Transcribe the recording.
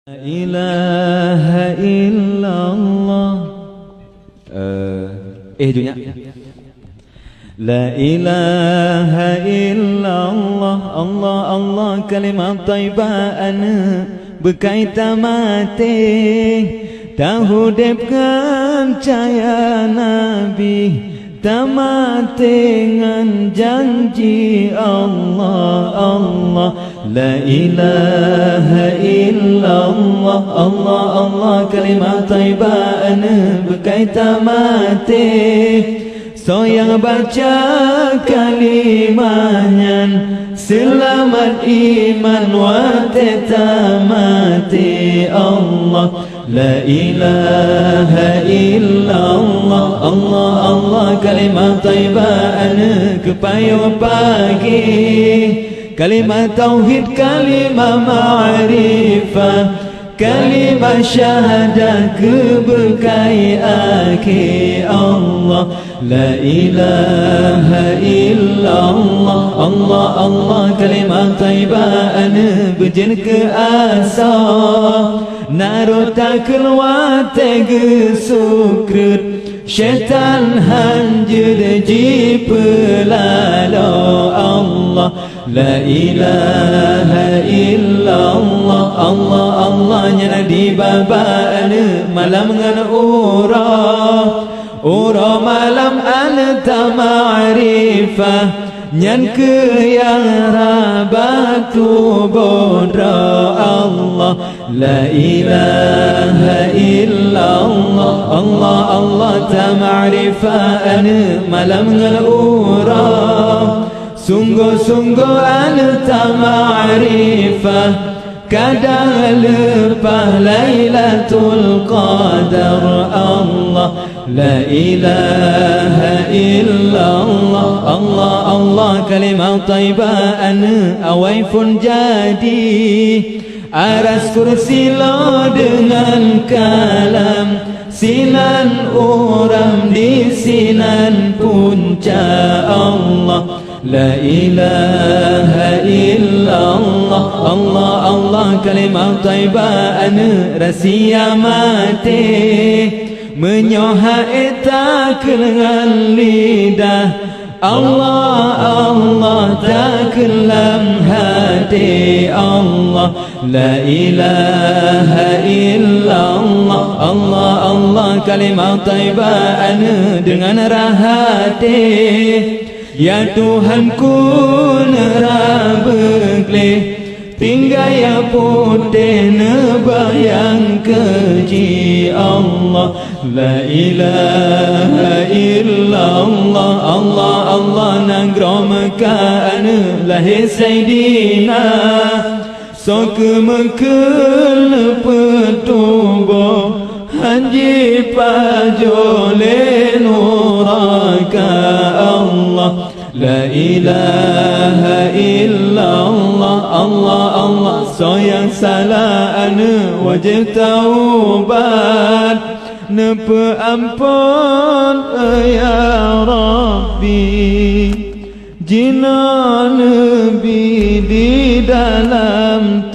Ilaha illallah. Junya. La ilaha illallah. Allah Allah kalimat taibaan berkaitan mati. Tahu depkan caya Nabi. Tamate dengan janji Allah Allah. La ilaha illallah. Allah Allah kalimat taibaan berkaitan mati. So yang baca kalimahnya selamat iman wa mati Allah. La ilaha illallah. Allah Allah kalimat taibaan kepayo pagi. Kalimat tauhid, kalimat ma'rifah, kalimat syahadah keberkai akhir Allah. La ilaha illallah. Allah Allah kalimat taibaan berjen ke asal. Naro tak keluar tega sukrut. Syaitan hanjur jipelalo Allah. La ilaha illallah. Allah Allah nyana di babaan malam dengan ura malam anta ma'rifah. Nyan ke yang rabatu bodra Allah. La ilaha illallah. Allah Allah ta ma'rifah malam ngalura. Sungguh-sungguh anta ma'rifah. Kadang lepas Lailatul Qadar Allah. La ilaha illallah. Allah Allah kalimat taibaan awaifun jadi. Aras kursi lo dengan kalam. Sinan uram di sinan punca Allah. La ilaha illallah. Allah Allah kalimat taibaan rahsia mati. Menyoha eta dengan lidah. Allah Allah tak kelam hati Allah. La ilaha illallah. Allah Allah kalimat taibaan dengan rahati. Ya Tuhanku nerabekle. Tinggal ya putih nebayang keji Allah. La ilaha illallah. Allah Allah nangromekan lahir Sayyidina. So kemekel petubo hanji pajole nuraka Allah. La ilaha illallah. Allah Allah sayang salaan wajib taubat. Nepe ampun ya Rabbi. Jina Nabi di dalam